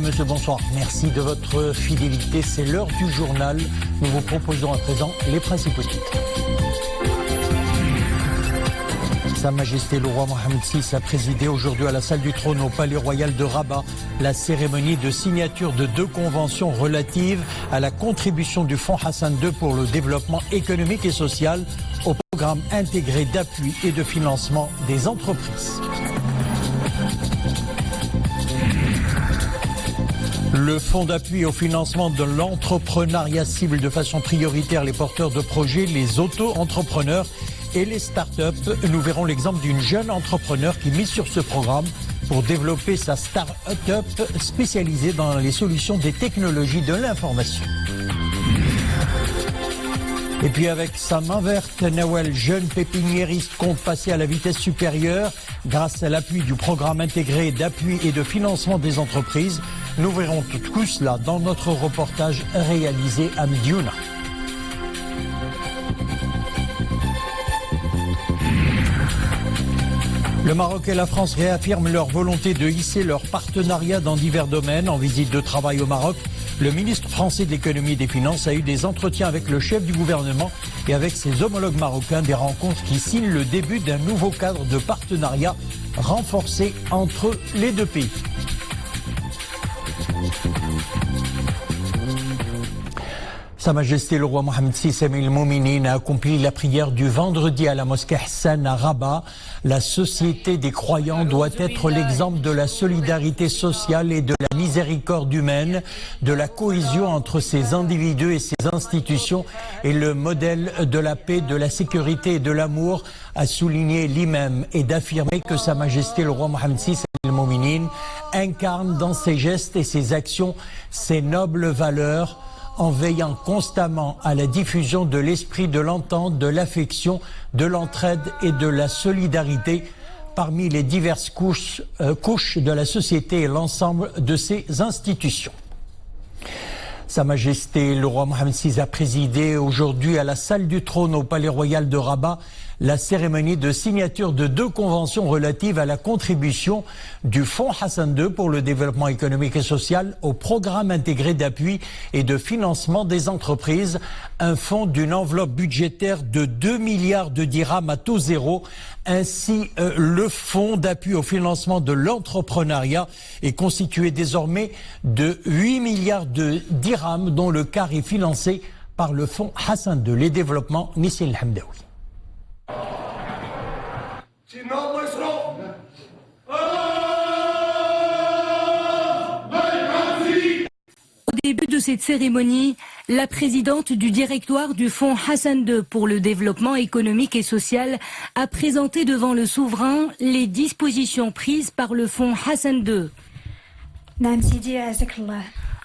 Madame, Monsieur, bonsoir. Merci de votre fidélité. C'est l'heure du journal. Nous vous proposons à présent les principaux titres. Sa Majesté le roi Mohammed VI a présidé aujourd'hui à la salle du trône au Palais Royal de Rabat la cérémonie de signature de 2 conventions relatives à la contribution du Fonds Hassan II pour le développement économique et social au programme intégré d'appui et de financement des entreprises. Le fonds d'appui au financement de l'entrepreneuriat cible de façon prioritaire les porteurs de projets, les auto-entrepreneurs et les start-up. Nous verrons l'exemple d'une jeune entrepreneur qui mise sur ce programme pour développer sa start-up spécialisée dans les solutions des technologies de l'information. Et puis avec sa main verte, Nawel, jeune pépiniériste, compte passer à la vitesse supérieure grâce à l'appui du programme intégré d'appui et de financement des entreprises. Nous verrons tout cela dans notre reportage réalisé à Mediouna. Le Maroc et la France réaffirment leur volonté de hisser leur partenariat dans divers domaines. En visite de travail au Maroc, le ministre français de l'économie et des finances a eu des entretiens avec le chef du gouvernement et avec ses homologues marocains, des rencontres qui signent le début d'un nouveau cadre de partenariat renforcé entre les deux pays. Sa Majesté le roi Mohammed VI Amir al-Mouminin a accompli la prière du vendredi à la mosquée Hassan à Rabat. La société des croyants doit être l'exemple de la solidarité sociale et de la miséricorde humaine, de la cohésion entre ses individus et ses institutions et le modèle de la paix, de la sécurité et de l'amour, a souligné l'imam, et d'affirmer que Sa Majesté le roi Mohammed VI Amir al-Mouminin incarne dans ses gestes et ses actions ces nobles valeurs, en veillant constamment à la diffusion de l'esprit de l'entente, de l'affection, de l'entraide et de la solidarité parmi les diverses couches de la société et l'ensemble de ses institutions. Sa Majesté le roi Mohammed VI a présidé aujourd'hui à la salle du trône au Palais Royal de Rabat la cérémonie de signature de 2 conventions relatives à la contribution du Fonds Hassan II pour le développement économique et social au programme intégré d'appui et de financement des entreprises, un fonds d'une enveloppe budgétaire de 2 milliards de dirhams à taux zéro. Ainsi, le fonds d'appui au financement de l'entrepreneuriat est constitué désormais de 8 milliards de dirhams dont le quart est financé par le Fonds Hassan II. Les développements, Nissil Hamdaoui. Au début de cette cérémonie, la présidente du directoire du Fonds Hassan II pour le développement économique et social a présenté devant le souverain les dispositions prises par le Fonds Hassan II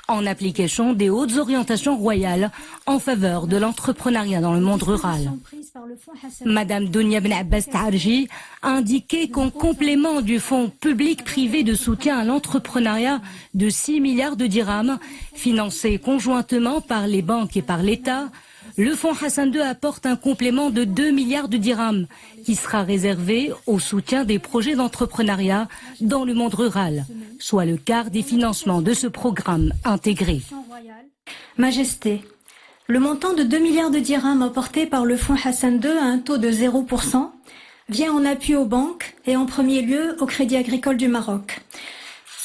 en application des hautes orientations royales en faveur de l'entrepreneuriat dans le monde rural. Madame Dounia Ben Abbas Tarji a indiqué qu'en complément du fonds public-privé de soutien à l'entrepreneuriat de 6 milliards de dirhams, financé conjointement par les banques et par l'État, le fonds Hassan II apporte un complément de 2 milliards de dirhams qui sera réservé au soutien des projets d'entrepreneuriat dans le monde rural, soit le quart des financements de ce programme intégré. Majesté, le montant de 2 milliards de dirhams apporté par le fonds Hassan II à un taux de 0% vient en appui aux banques et en premier lieu au Crédit Agricole du Maroc.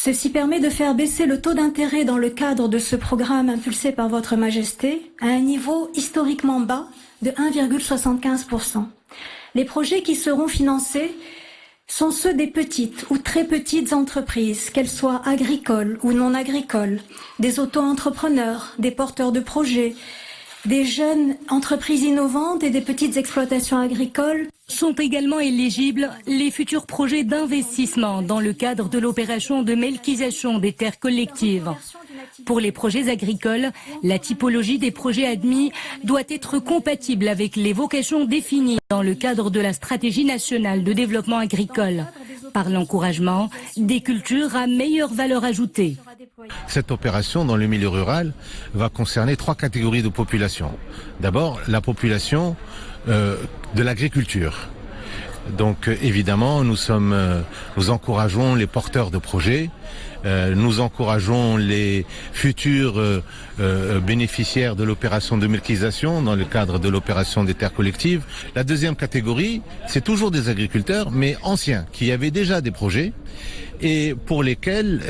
Ceci permet de faire baisser le taux d'intérêt dans le cadre de ce programme impulsé par votre Majesté à un niveau historiquement bas de 1,75%. Les projets qui seront financés sont ceux des petites ou très petites entreprises, qu'elles soient agricoles ou non agricoles, des auto-entrepreneurs, des porteurs de projets, des jeunes entreprises innovantes et des petites exploitations agricoles. Sont également éligibles les futurs projets d'investissement dans le cadre de l'opération de melkisation des terres collectives. Pour les projets agricoles, la typologie des projets admis doit être compatible avec les vocations définies dans le cadre de la stratégie nationale de développement agricole, par l'encouragement des cultures à meilleure valeur ajoutée. Cette opération dans le milieu rural va concerner 3 catégories de population. D'abord, la population de l'agriculture. Donc évidemment, nous encourageons les porteurs de projets, nous encourageons les futurs bénéficiaires de l'opération de multiplication dans le cadre de l'opération des terres collectives. La deuxième catégorie, c'est toujours des agriculteurs, mais anciens, qui avaient déjà des projets et pour lesquels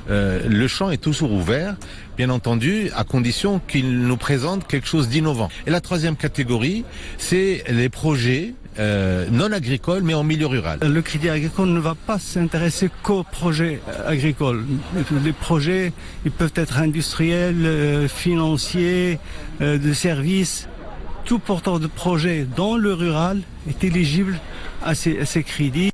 le champ est toujours ouvert, bien entendu, à condition qu'ils nous présentent quelque chose d'innovant. Et la troisième catégorie, c'est les projets non agricoles, mais en milieu rural. Le Crédit Agricole ne va pas s'intéresser qu'aux projets agricoles. Les projets, ils peuvent être industriels, financiers, de services. Tout porteur de projet dans le rural est éligible à ces crédits.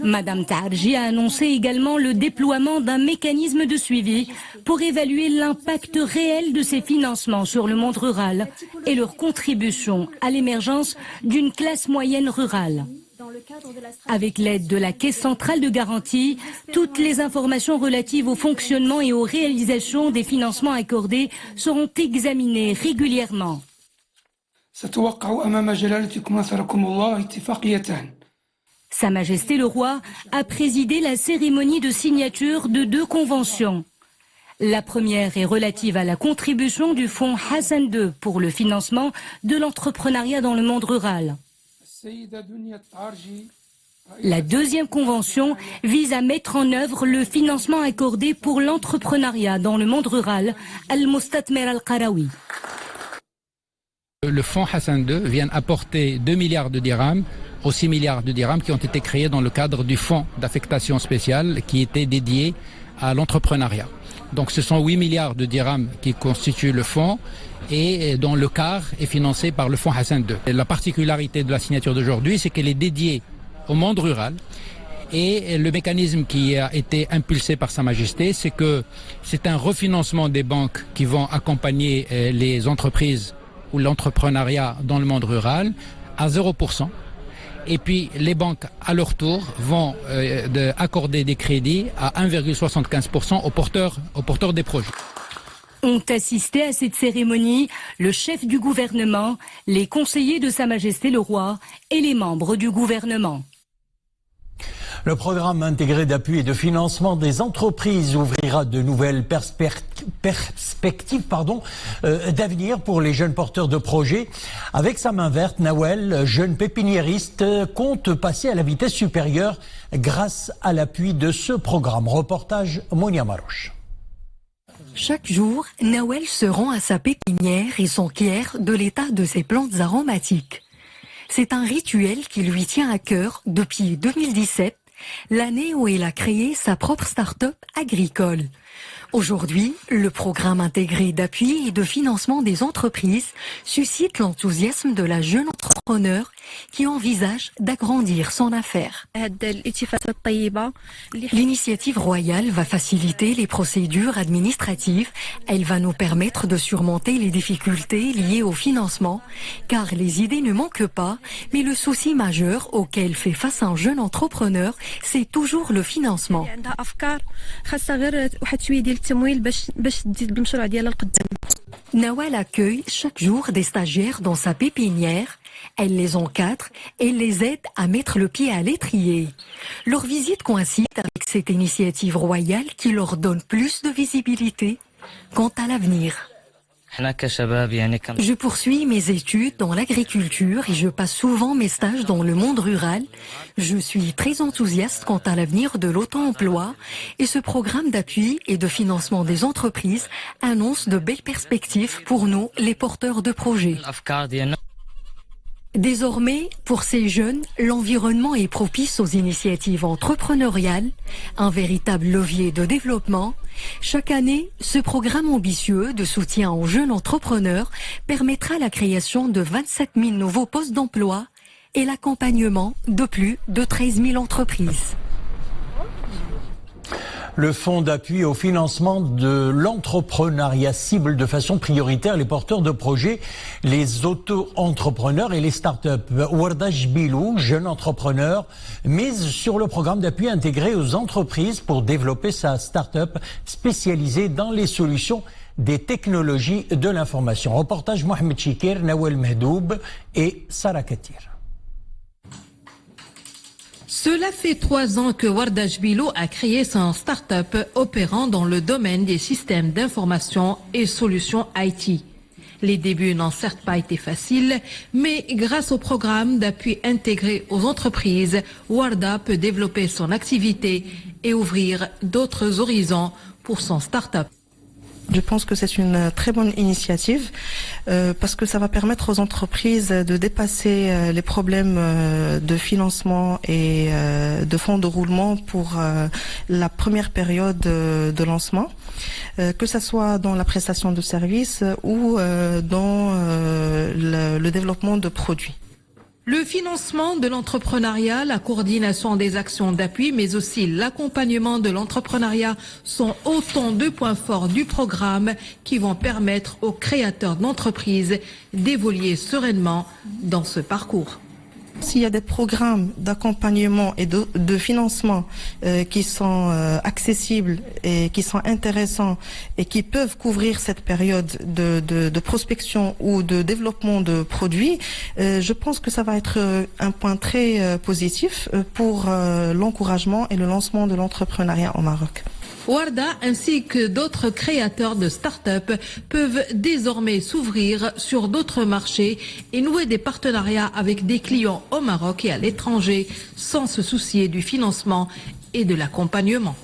Madame Taarji a annoncé également le déploiement d'un mécanisme de suivi pour évaluer l'impact réel de ces financements sur le monde rural et leur contribution à l'émergence d'une classe moyenne rurale. Avec l'aide de la Caisse centrale de garantie, toutes les informations relatives au fonctionnement et aux réalisations des financements accordés seront examinées régulièrement. Sa Majesté le Roi a présidé la cérémonie de signature de 2 conventions. La première est relative à la contribution du fonds Hassan II pour le financement de l'entrepreneuriat dans le monde rural. La deuxième convention vise à mettre en œuvre le financement accordé pour l'entrepreneuriat dans le monde rural, Al-Mustatmer Al-Qarawi. Le fonds Hassan II vient apporter 2 milliards de dirhams aux 6 milliards de dirhams qui ont été créés dans le cadre du fonds d'affectation spéciale qui était dédié à l'entrepreneuriat. Donc ce sont 8 milliards de dirhams qui constituent le fonds et dont le quart est financé par le fonds Hassan II. Et la particularité de la signature d'aujourd'hui, c'est qu'elle est dédiée au monde rural. Et le mécanisme qui a été impulsé par Sa Majesté, c'est que c'est un refinancement des banques qui vont accompagner les entreprises ou l'entrepreneuriat dans le monde rural à 0%. Et puis les banques, à leur tour, vont accorder des crédits à 1,75% aux porteurs des projets. Ont assisté à cette cérémonie le chef du gouvernement, les conseillers de Sa Majesté le Roi et les membres du gouvernement. Le programme intégré d'appui et de financement des entreprises ouvrira de nouvelles perspectives d'avenir pour les jeunes porteurs de projets. Avec sa main verte, Nawel, jeune pépiniériste, compte passer à la vitesse supérieure grâce à l'appui de ce programme. Reportage Monia Marouche. Chaque jour, Nawel se rend à sa pépinière et s'enquiert de l'état de ses plantes aromatiques. C'est un rituel qui lui tient à cœur depuis 2017, l'année où il a créé sa propre start-up agricole. Aujourd'hui, le programme intégré d'appui et de financement des entreprises suscite l'enthousiasme de la jeune entrepreneur qui envisage d'agrandir son affaire. L'initiative royale va faciliter les procédures administratives. Elle va nous permettre de surmonter les difficultés liées au financement, car les idées ne manquent pas, mais le souci majeur auquel fait face un jeune entrepreneur, c'est toujours le financement. Nawel accueille chaque jour des stagiaires dans sa pépinière. Elle les encadre et les aide à mettre le pied à l'étrier. Leur visite coïncide avec cette initiative royale qui leur donne plus de visibilité quant à l'avenir. Je poursuis mes études dans l'agriculture et je passe souvent mes stages dans le monde rural. Je suis très enthousiaste quant à l'avenir de l'auto-emploi et ce programme d'appui et de financement des entreprises annonce de belles perspectives pour nous, les porteurs de projets. Désormais, pour ces jeunes, l'environnement est propice aux initiatives entrepreneuriales, un véritable levier de développement. Chaque année, ce programme ambitieux de soutien aux jeunes entrepreneurs permettra la création de 27 000 nouveaux postes d'emploi et l'accompagnement de plus de 13 000 entreprises. Le fonds d'appui au financement de l'entrepreneuriat cible de façon prioritaire les porteurs de projets, les auto-entrepreneurs et les start-up. Warda Jbilou, jeune entrepreneur, mise sur le programme d'appui intégré aux entreprises pour développer sa start-up spécialisée dans les solutions des technologies de l'information. Reportage Mohamed Chikir, Nawel Mehdoub et Sarah Katir. Cela fait 3 ans que Warda Jbilo a créé son start-up opérant dans le domaine des systèmes d'information et solutions IT. Les débuts n'ont certes pas été faciles, mais grâce au programme d'appui intégré aux entreprises, Warda peut développer son activité et ouvrir d'autres horizons pour son start-up. Je pense que c'est une très bonne initiative parce que ça va permettre aux entreprises de dépasser les problèmes de financement et de fonds de roulement pour la première période de lancement, que ça soit dans la prestation de services ou dans le développement de produits. Le financement de l'entrepreneuriat, la coordination des actions d'appui, mais aussi l'accompagnement de l'entrepreneuriat sont autant de points forts du programme qui vont permettre aux créateurs d'entreprises d'évoluer sereinement dans ce parcours. S'il y a des programmes d'accompagnement et de financement qui sont accessibles et qui sont intéressants et qui peuvent couvrir cette période de prospection ou de développement de produits, je pense que ça va être un point très positif pour l'encouragement et le lancement de l'entrepreneuriat au Maroc. Warda ainsi que d'autres créateurs de start-up peuvent désormais s'ouvrir sur d'autres marchés et nouer des partenariats avec des clients au Maroc et à l'étranger sans se soucier du financement et de l'accompagnement.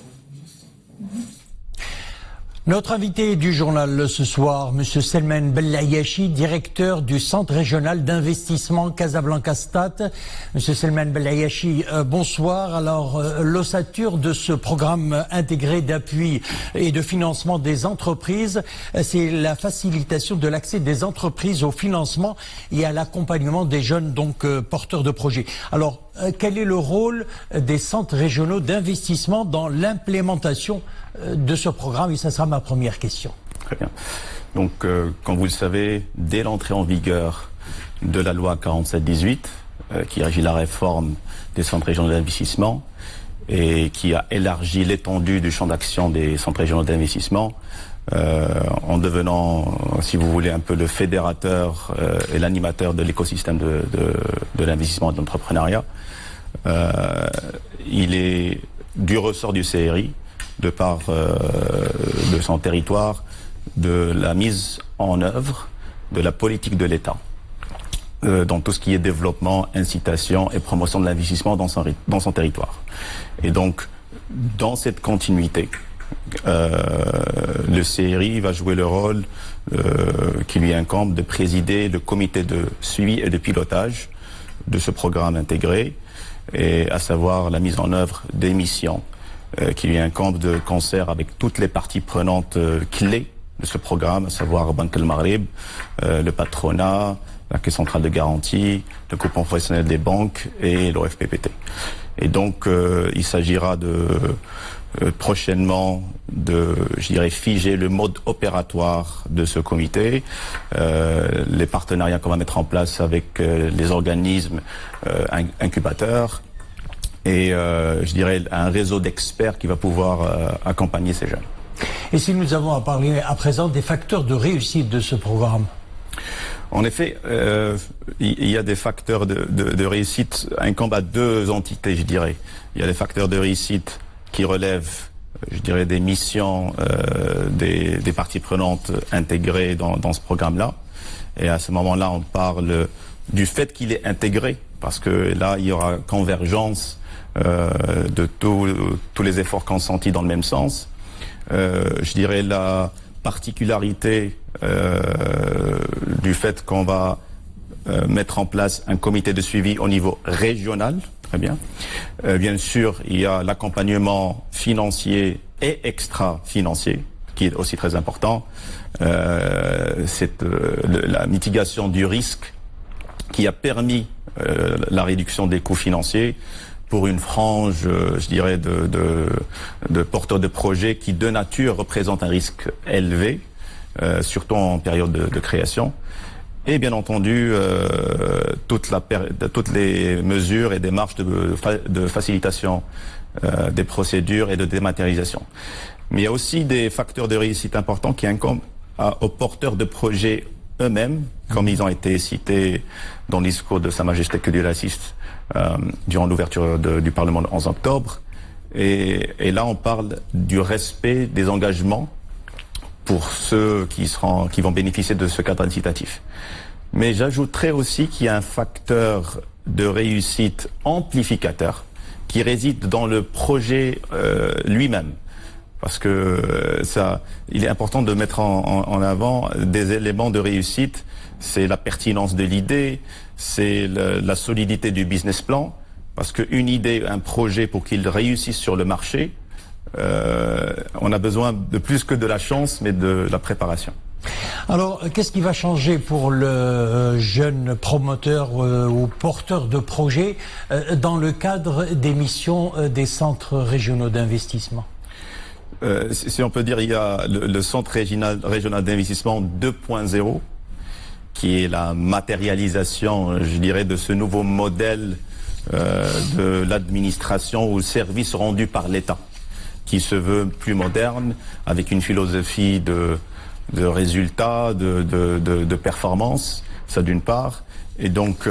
Notre invité du journal ce soir, M. Selman Bellayachi, directeur du Centre régional d'investissement Casablanca-Stade. M. Selman Bellayachi, bonsoir. Alors, l'ossature de ce programme intégré d'appui et de financement des entreprises, c'est la facilitation de l'accès des entreprises au financement et à l'accompagnement des jeunes porteurs de projets. Alors, quel est le rôle des centres régionaux d'investissement dans l'implémentation de ce programme? Et ça sera ma première question. Très bien. Donc, comme vous le savez, dès l'entrée en vigueur de la loi 47-18, qui régit la réforme des centres régionaux d'investissement et qui a élargi l'étendue du champ d'action des centres régionaux d'investissement, en devenant, si vous voulez, un peu le fédérateur et l'animateur de l'écosystème de l'investissement et de l'entrepreneuriat, il est du ressort du CRI, de par de son territoire, de la mise en œuvre de la politique de l'État dans tout ce qui est développement, incitation et promotion de l'investissement dans son territoire. Et donc, dans cette continuité, le CRI va jouer le rôle qui lui incombe de présider le comité de suivi et de pilotage de ce programme intégré, et à savoir la mise en œuvre des missions qui lui incombe de concert avec toutes les parties prenantes clés de ce programme, à savoir Banque El Maghreb, le patronat, la Caisse centrale de garantie, le groupement professionnel des banques et l'OFPPT. Et donc, il s'agira prochainement de, figer le mode opératoire de ce comité, les partenariats qu'on va mettre en place avec les organismes incubateurs et, un réseau d'experts qui va pouvoir accompagner ces jeunes. Et si nous avons à parler à présent des facteurs de réussite de ce programme? En effet, il y a des facteurs de réussite incombent à deux entités, je dirais. Il y a des facteurs de réussite qui relèvent, des missions des parties prenantes intégrées dans ce programme-là. Et à ce moment-là, on parle du fait qu'il est intégré, parce que là, il y aura convergence de tous les efforts consentis dans le même sens. La particularité du fait qu'on va mettre en place un comité de suivi au niveau régional, très bien. Bien sûr, il y a l'accompagnement financier et extra-financier, qui est aussi très important. C'est la mitigation du risque qui a permis la réduction des coûts financiers pour une frange, de porteurs de projets qui, de nature, représentent un risque élevé, surtout en période de création. Et bien entendu, toutes les mesures et démarches de facilitation des procédures et de dématérialisation. Mais il y a aussi des facteurs de réussite importants qui incombent aux porteurs de projets eux-mêmes, comme ils ont été cités dans le discours de Sa Majesté Khedive Assist durant l'ouverture du Parlement le 11 octobre. Et là, on parle du respect des engagements pour ceux qui vont bénéficier de ce cadre incitatif. Mais j'ajouterais aussi qu'il y a un facteur de réussite amplificateur qui réside dans le projet lui-même. Parce que il est important de mettre en avant des éléments de réussite. C'est la pertinence de l'idée, c'est la solidité du business plan. Parce qu'une idée, un projet, pour qu'il réussisse sur le marché, on a besoin de plus que de la chance, mais de la préparation. Alors, qu'est-ce qui va changer pour le jeune promoteur ou porteur de projet dans le cadre des missions des centres régionaux d'investissement? Si on peut dire, il y a le centre régional d'investissement 2.0, qui est la matérialisation, je dirais, de ce nouveau modèle de l'administration ou le service rendu par l'État, qui se veut plus moderne, avec une philosophie de résultats, de performance, ça d'une part. Et donc,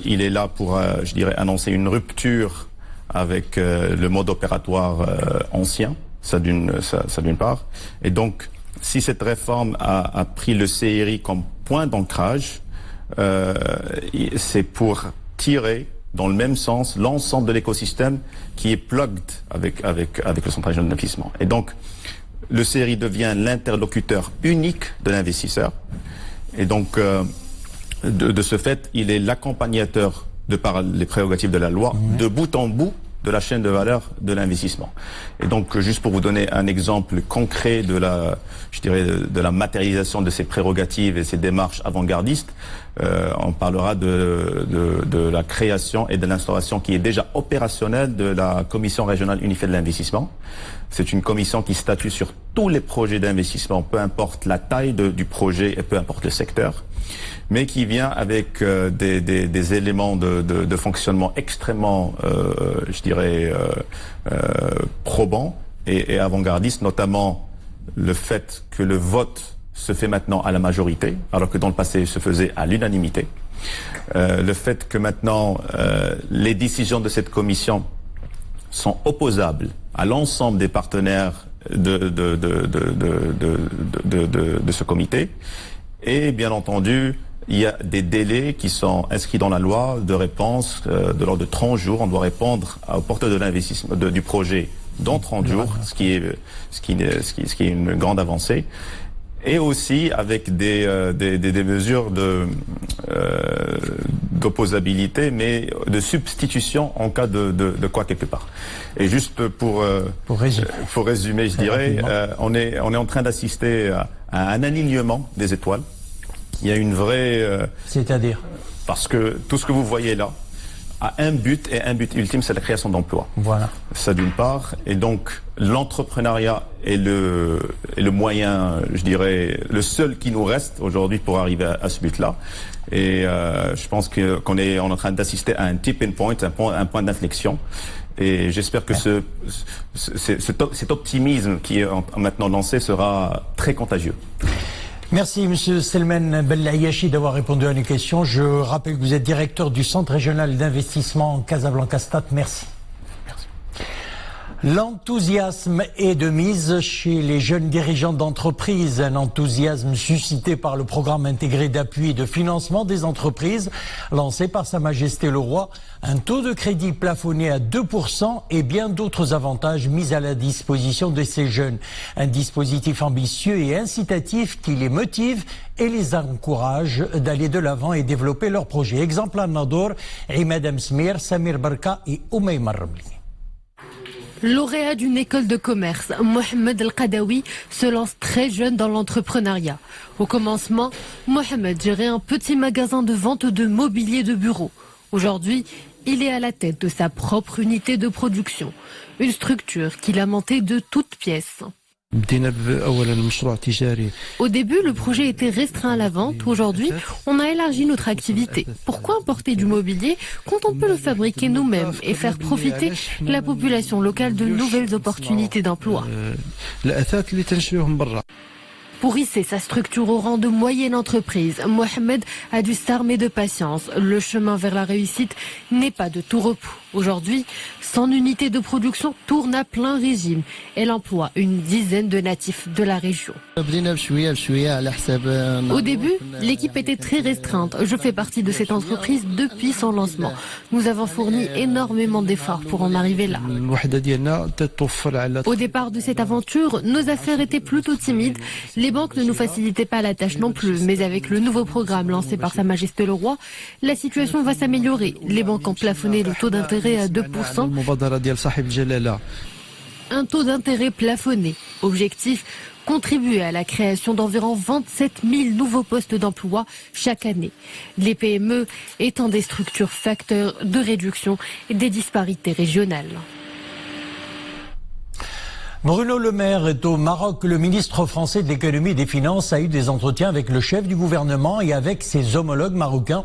il est là pour, je dirais, annoncer une rupture avec le mode opératoire ancien, ça d'une part. Et donc, si cette réforme a pris le CRI comme point d'ancrage, c'est pour tirer dans le même sens l'ensemble de l'écosystème qui est plugged avec le centre régional d'investissement. Et donc, le CRI devient l'interlocuteur unique de l'investisseur. Et donc, de ce fait, il est l'accompagnateur, de par les prérogatives de la loi, de bout en bout de la chaîne de valeur de l'investissement. Et donc, juste pour vous donner un exemple concret de la matérialisation de ces prérogatives et ces démarches avant-gardistes, on parlera de la création et de l'instauration qui est déjà opérationnelle de la Commission régionale unifiée de l'investissement. C'est une commission qui statue sur tous les projets d'investissement, peu importe la taille du projet et peu importe le secteur, mais qui vient avec des éléments de fonctionnement extrêmement, je dirais, probants et avant-gardistes, notamment le fait que le vote se fait maintenant à la majorité, alors que dans le passé, il se faisait à l'unanimité. Le fait que maintenant, les décisions de cette commission sont opposables à l'ensemble des partenaires de ce comité. Et bien entendu, il y a des délais qui sont inscrits dans la loi de réponse de l'ordre de 30 jours. On doit répondre aux porteurs de l'investissement du projet dans 30 jours, ce qui est une grande avancée. Et aussi avec des mesures d'opposabilité, mais de substitution en cas de quoi quelque part. Et juste pour résumer, je dirais, on est en train d'assister à un alignement des étoiles. Il y a une vraie... C'est-à-dire? Parce que tout ce que vous voyez là a un but, et un but ultime, c'est la création d'emplois. Voilà. Ça d'une part. Et donc, l'entrepreneuriat est le moyen, je dirais, le seul qui nous reste aujourd'hui pour arriver à ce but-là. Et je pense qu'on est en train d'assister à un tipping point, un point d'inflexion. Et j'espère que cet optimisme qui est maintenant lancé sera très contagieux. Merci Monsieur Selman Bellayachi d'avoir répondu à nos questions. Je rappelle que vous êtes directeur du Centre régional d'investissement Casablanca-Stade. Merci. L'enthousiasme est de mise chez les jeunes dirigeants d'entreprises, un enthousiasme suscité par le programme intégré d'appui et de financement des entreprises lancé par Sa Majesté le Roi, un taux de crédit plafonné à 2% et bien d'autres avantages mis à la disposition de ces jeunes. Un dispositif ambitieux et incitatif qui les motive et les encourage d'aller de l'avant et développer leurs projets. Exemple à Nador, Imad Amsmir, Samir Barka et Oumaymar Rabli. Lauréat d'une école de commerce, Mohamed El-Qadawi se lance très jeune dans l'entrepreneuriat. Au commencement, Mohamed gérait un petit magasin de vente de mobilier de bureau. Aujourd'hui, il est à la tête de sa propre unité de production, une structure qu'il a montée de toutes pièces. Au début, le projet était restreint à la vente. Aujourd'hui, on a élargi notre activité. Pourquoi importer du mobilier quand on peut le fabriquer nous-mêmes et faire profiter la population locale de nouvelles opportunités d'emploi? Pour hisser sa structure au rang de moyenne entreprise, Mohamed a dû s'armer de patience. Le chemin vers la réussite n'est pas de tout repos. Aujourd'hui, son unité de production tourne à plein régime. Elle emploie une dizaine de natifs de la région. Au début, l'équipe était très restreinte. Je fais partie de cette entreprise depuis son lancement. Nous avons fourni énormément d'efforts pour en arriver là. Au départ de cette aventure, nos affaires étaient plutôt timides. Les banques ne nous facilitaient pas la tâche non plus. Mais avec le nouveau programme lancé par Sa Majesté le Roi, la situation va s'améliorer. Les banques ont plafonné le taux d'intérêt à 2%. Un taux d'intérêt plafonné. Objectif, contribuer à la création d'environ 27 000 nouveaux postes d'emploi chaque année. Les PME étant des structures facteurs de réduction des disparités régionales. Bruno Le Maire est au Maroc. Le ministre français de l'économie et des finances a eu des entretiens avec le chef du gouvernement et avec ses homologues marocains.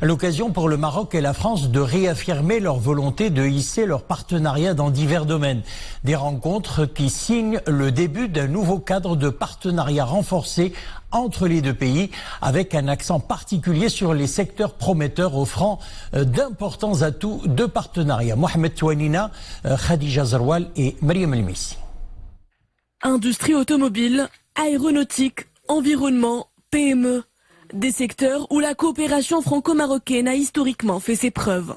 L'occasion pour le Maroc et la France de réaffirmer leur volonté de hisser leur partenariat dans divers domaines. Des rencontres qui signent le début d'un nouveau cadre de partenariat renforcé entre les deux pays, avec un accent particulier sur les secteurs prometteurs offrant d'importants atouts de partenariat. Mohamed Touanina, Khadija Zarwal et Mariam Elmissi. Industrie automobile, aéronautique, environnement, PME. Des secteurs où la coopération franco-marocaine a historiquement fait ses preuves.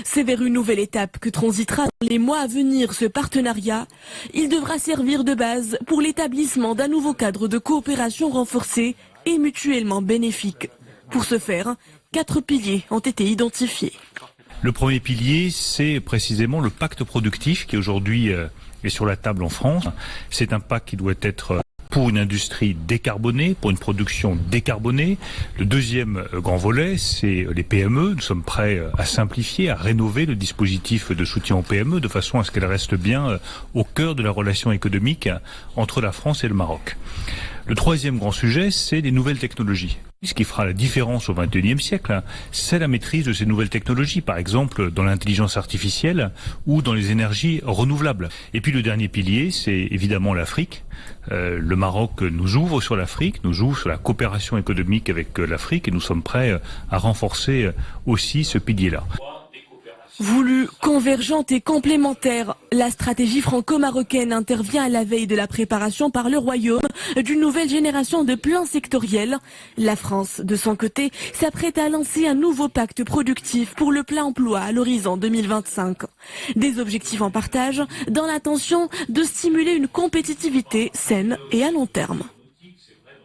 C'est vers une nouvelle étape que transitera dans les mois à venir ce partenariat. Il devra servir de base pour l'établissement d'un nouveau cadre de coopération renforcé et mutuellement bénéfique. Pour ce faire, 4 piliers ont été identifiés. Le premier pilier, c'est précisément le pacte productif qui aujourd'hui est sur la table en France. C'est un pacte qui doit être pour une industrie décarbonée, pour une production décarbonée. Le deuxième grand volet, c'est les PME. Nous sommes prêts à simplifier, à rénover le dispositif de soutien aux PME de façon à ce qu'elles restent bien au cœur de la relation économique entre la France et le Maroc. Le troisième grand sujet, c'est les nouvelles technologies. Ce qui fera la différence au XXIe siècle, c'est la maîtrise de ces nouvelles technologies, par exemple dans l'intelligence artificielle ou dans les énergies renouvelables. Et puis le dernier pilier, c'est évidemment l'Afrique. Le Maroc nous ouvre sur l'Afrique, nous ouvre sur la coopération économique avec l'Afrique et nous sommes prêts à renforcer aussi ce pilier-là. Voulue convergente et complémentaire, la stratégie franco-marocaine intervient à la veille de la préparation par le Royaume d'une nouvelle génération de plans sectoriels. La France, de son côté, s'apprête à lancer un nouveau pacte productif pour le plein emploi à l'horizon 2025. Des objectifs en partage dans l'intention de stimuler une compétitivité saine et à long terme.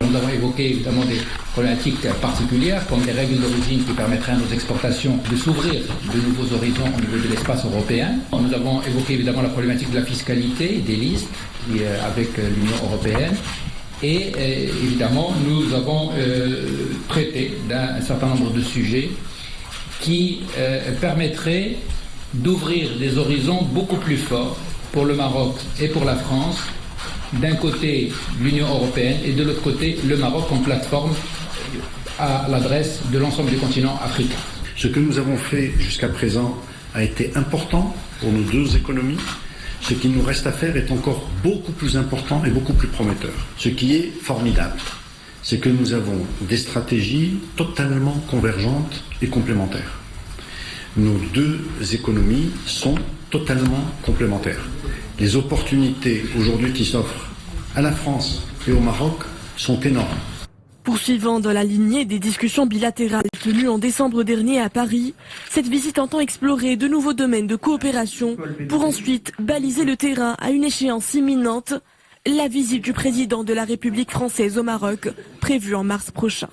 Nous avons évoqué évidemment des problématiques particulières comme les règles d'origine qui permettraient à nos exportations de s'ouvrir de nouveaux horizons au niveau de l'espace européen. Nous avons évoqué évidemment la problématique de la fiscalité, des listes avec l'Union européenne. Et évidemment, nous avons traité d'un certain nombre de sujets qui permettraient d'ouvrir des horizons beaucoup plus forts pour le Maroc et pour la France. D'un côté l'Union européenne et de l'autre côté le Maroc en plateforme à l'adresse de l'ensemble du continent africain. Ce que nous avons fait jusqu'à présent a été important pour nos deux économies. Ce qu'il nous reste à faire est encore beaucoup plus important et beaucoup plus prometteur. Ce qui est formidable, c'est que nous avons des stratégies totalement convergentes et complémentaires. Nos deux économies sont totalement complémentaires. Les opportunités aujourd'hui qui s'offrent à la France et au Maroc sont énormes. Poursuivant dans la lignée des discussions bilatérales tenues en décembre dernier à Paris, cette visite entend explorer de nouveaux domaines de coopération pour ensuite baliser le terrain à une échéance imminente, la visite du président de la République française au Maroc, prévue en mars prochain.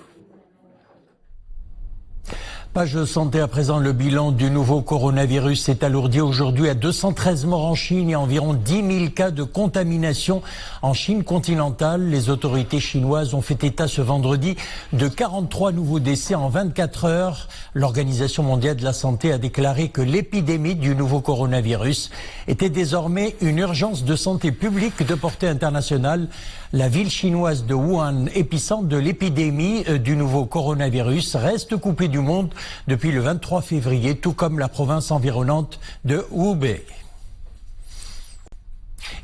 Page santé à présent, le bilan du nouveau coronavirus s'est alourdi aujourd'hui à 213 morts en Chine et environ 10 000 cas de contamination en Chine continentale. Les autorités chinoises ont fait état ce vendredi de 43 nouveaux décès en 24 heures. L'Organisation mondiale de la santé a déclaré que l'épidémie du nouveau coronavirus était désormais une urgence de santé publique de portée internationale. La ville chinoise de Wuhan, épicentre de l'épidémie du nouveau coronavirus, reste coupée du monde depuis le 23 février, tout comme la province environnante de Hubei.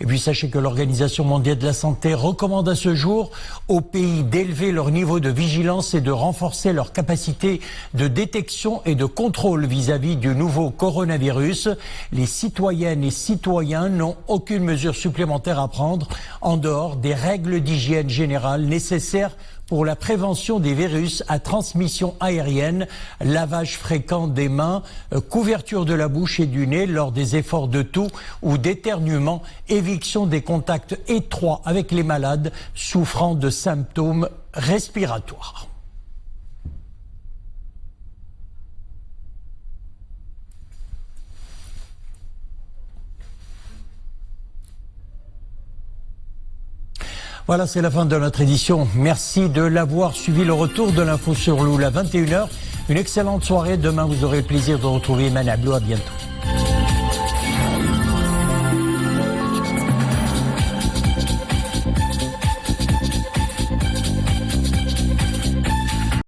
Et puis sachez que l'Organisation mondiale de la santé recommande à ce jour aux pays d'élever leur niveau de vigilance et de renforcer leur capacité de détection et de contrôle vis-à-vis du nouveau coronavirus. Les citoyennes et citoyens n'ont aucune mesure supplémentaire à prendre en dehors des règles d'hygiène générale nécessaires pour la prévention des virus à transmission aérienne, lavage fréquent des mains, couverture de la bouche et du nez lors des efforts de toux ou d'éternuement, éviction des contacts étroits avec les malades souffrant de symptômes respiratoires. Voilà, c'est la fin de notre édition. Merci de l'avoir suivi. Le retour de l'info sur Loul à 21h. Une excellente soirée. Demain, vous aurez le plaisir de retrouver Emmanuel Abdou. À bientôt.